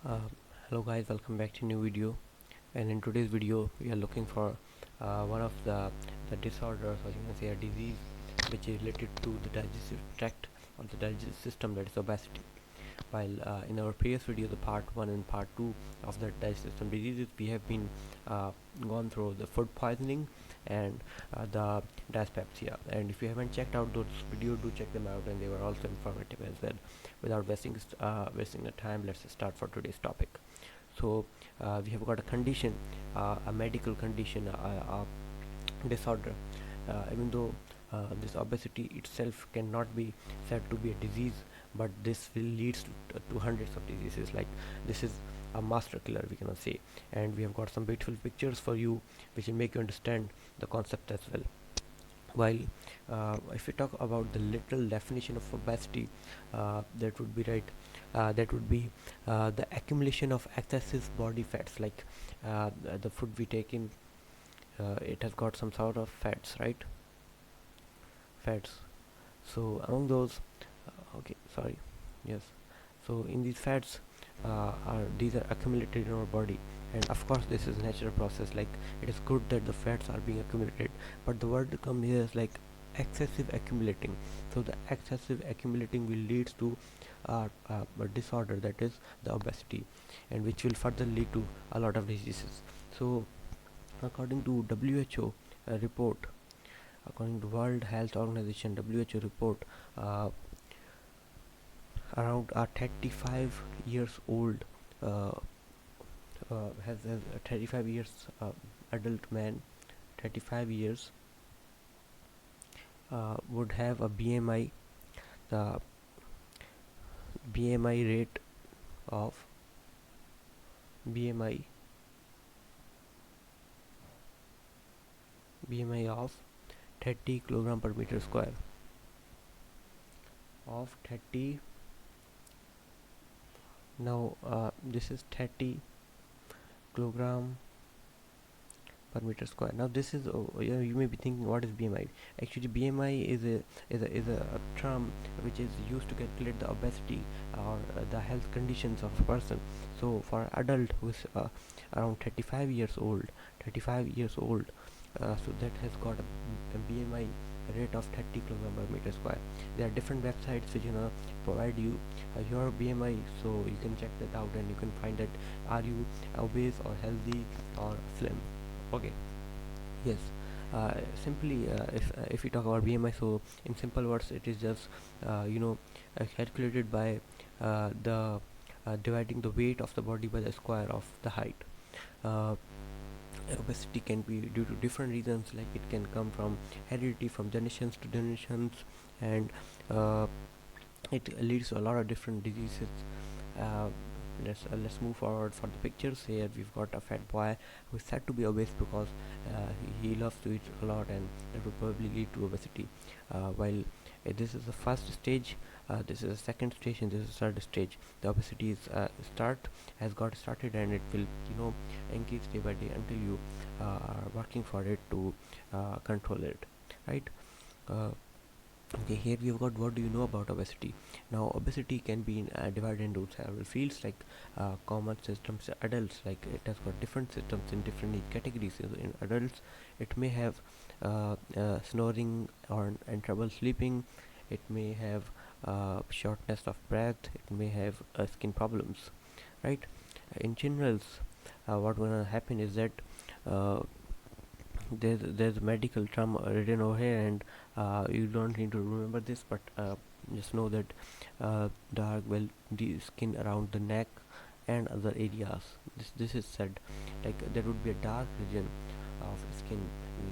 Uh, Hello guys, welcome back to new video. And in today's video we are looking for one of the disorders, or you can say a disease, which is related to the digestive tract or the digestive system, that is obesity. While in our previous video, the part 1 and part 2 of the digestive system diseases, we have been uh, gone through the food poisoning and the dyspepsia. And if you haven't checked out those videos, do check them out, and they were also informative as well. Without wasting the time, let's start for today's topic. So we have got a condition, a medical condition, a disorder. Even though this obesity itself cannot be said to be a disease, but this will leads to hundreds of diseases. Like, this is a master killer, we cannot say. And we have got some beautiful pictures for you which will make you understand the concept as well. While if we talk about the literal definition of obesity, that would be right. That would be the accumulation of excessive body fats. Like the food we take in, it has got some sort of fats, right? Fats. So among those, okay, sorry, yes. So in these fats, are these are accumulated in our body, and of course this is a natural process. Like, it is good that the fats are being accumulated, but the word come here is like excessive accumulating. So the excessive accumulating will lead to a disorder, that is the obesity, and which will further lead to a lot of diseases. So according to WHO report, according to World Health Organization WHO report, uh, around a 35 years old, uh, has a 35 years adult man, 35 years, would have a BMI, the BMI rate of BMI BMI of 30 kilogram per meter square, of 30. Now this is 30 kilogram per meter square. Now this is, you may be thinking, what is BMI? Actually, BMI is a term which is used to calculate the obesity or the health conditions of a person. So for adult who is around 35 years old, so that has got a BMI rate of 30 kilogram per meter square. There are different websites which provide you your BMI, so you can check that out and you can find that are you obese or healthy or slim. Okay, yes. Simply, if we talk about BMI, so in simple words, it is just calculated by the dividing the weight of the body by the square of the height. Uh, Obesity can be due to different reasons, like it can come from heredity, from generations to generations, and uh, it leads to a lot of different diseases. uh, let's move forward for the pictures. Here we've got a fat boy who is said to be obese because he loves to eat a lot, and that would probably lead to obesity. While this is the first stage, this is the second stage, and this is the third stage. The obesity is has got started, and it will increase day by day until you are working for it to control it, right? uh, Okay, here we have got, what do you know about obesity? Now, obesity can be divided into several fields, like common symptoms. Adults, like, it has got different symptoms in different age categories. In adults, it may have snoring or and trouble sleeping. It may have shortness of breath. It may have skin problems, right? In generals, what gonna happen is that uh, there's a medical term written over here, and you don't need to remember this, but just know that dark, well, the skin around the neck and other areas, this is said, like, there would be a dark region of skin,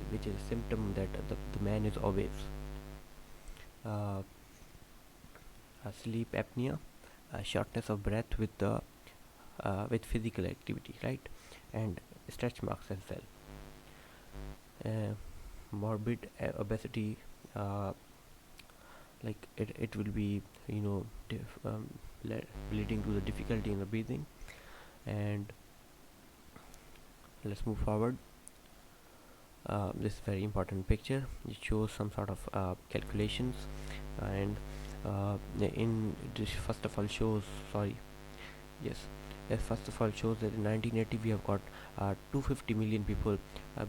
which is a symptom that the man is obese. uh, Sleep apnea, shortness of breath with physical activity, right? And stretch marks as well. Morbid obesity, uh, like, it will be, leading to the difficulty in the breathing. And let's move forward. This is very important picture. It shows some sort of calculations, and in this first of all shows, sorry, yes, First of all, shows that in 1980 we have got 250 million people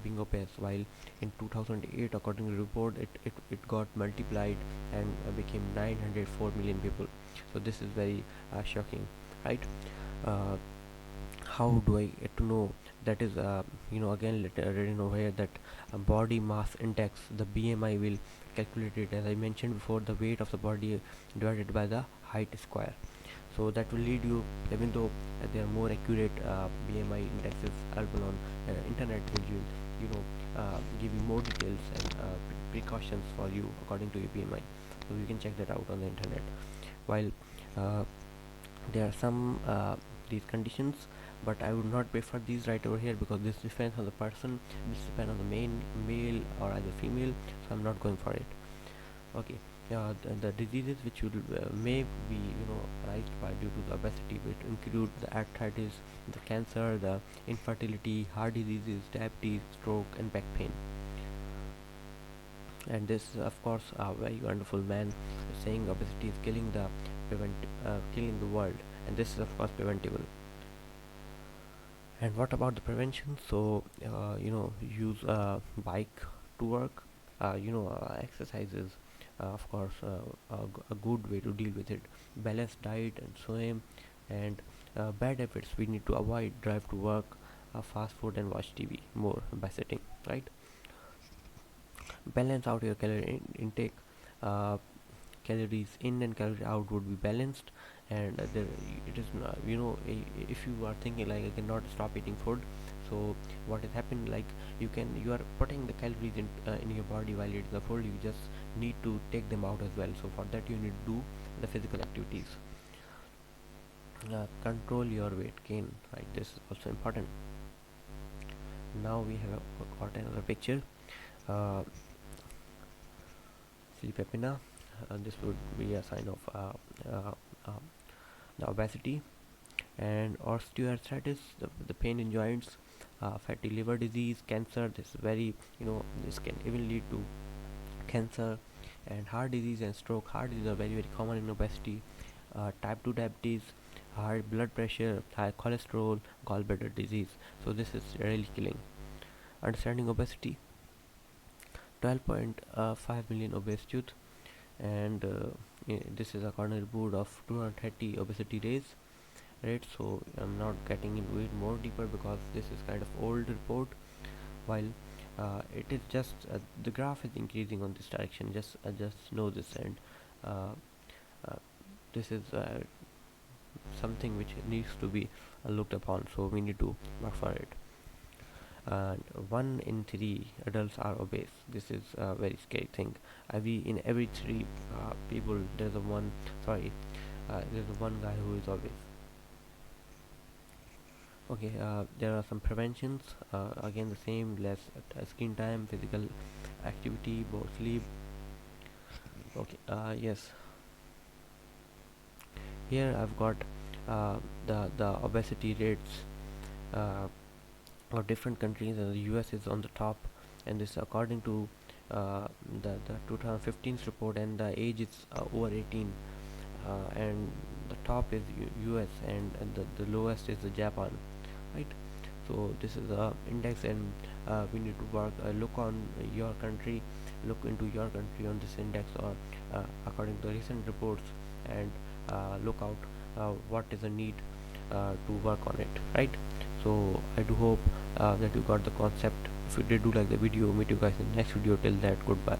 being obese, while in 2008, according to the report, it got multiplied and became 904 million people. So this is very shocking, right? uh, how do I get to know? That is, again, written over here that body mass index, the BMI, will calculate it, as I mentioned before, the weight of the body divided by the height square. So that will lead you, even though there are more accurate BMI indexes available on internet, will give you more details and precautions for you according to your BMI. So you can check that out on the internet. While uh, there are some these conditions, but I would not prefer these right over here, because this depends on the person, this depends on the male or either female, so I'm not going for it. Okay. The diseases which will may be arised by due to the obesity, which include the arthritis, the cancer, the infertility, heart diseases, diabetes, stroke, and back pain. And this, of course, a very wonderful man saying obesity is killing the world, and this is of course preventable. And what about the prevention? So use a bike to work, exercises, of course, a good way to deal with it, balanced diet and swim. And bad habits we need to avoid: drive to work, fast food, and watch TV more by sitting, right? Balance out your calorie intake. uh, Calories in and calories out would be balanced. And it is if you are thinking like, I cannot stop eating food, so what is happening, like, you are putting the calories in your body while eating the food, you just need to take them out as well. So for that you need to do the physical activities. Control your weight gain, right? This is also important. Now we have got another picture. uh, Sleep apnea. This would be a sign of uh, uh, the obesity. And osteoarthritis, the pain in joints, fatty liver disease, cancer. This is very, this can even lead to cancer. And heart disease and stroke. Heart disease are very, very common in obesity. Type 2 diabetes, high blood pressure, high cholesterol, gallbladder disease. So this is really killing. Understanding obesity: 12.5 million obese youth. And this is according to the report of 230 obesity days, right? So I'm not getting into it more deeper because this is kind of old report. While it is just the graph is increasing on this direction, just know this. And uh, uh, this is something which needs to be looked upon, so we need to work for it. And 1 in 3 adults are obese. This is a very scary thing. In every 3 people, there's a one guy who is obese. Okay. There are some preventions. Again, the same: less screen time, physical activity, more sleep. Okay. Yes. Here I've got the obesity rates uh, of different countries, and the US is on the top. And this according to the 2015 report, and the age is over 18. And the top is US, and the lowest is the Japan, right? So this is the index, and we need to look into your country on this index, or according to the recent reports, and look out what is the need to work on it, right? So I do hope that you got the concept. If you did, do like the video. Meet you guys in the next video. Till that, goodbye.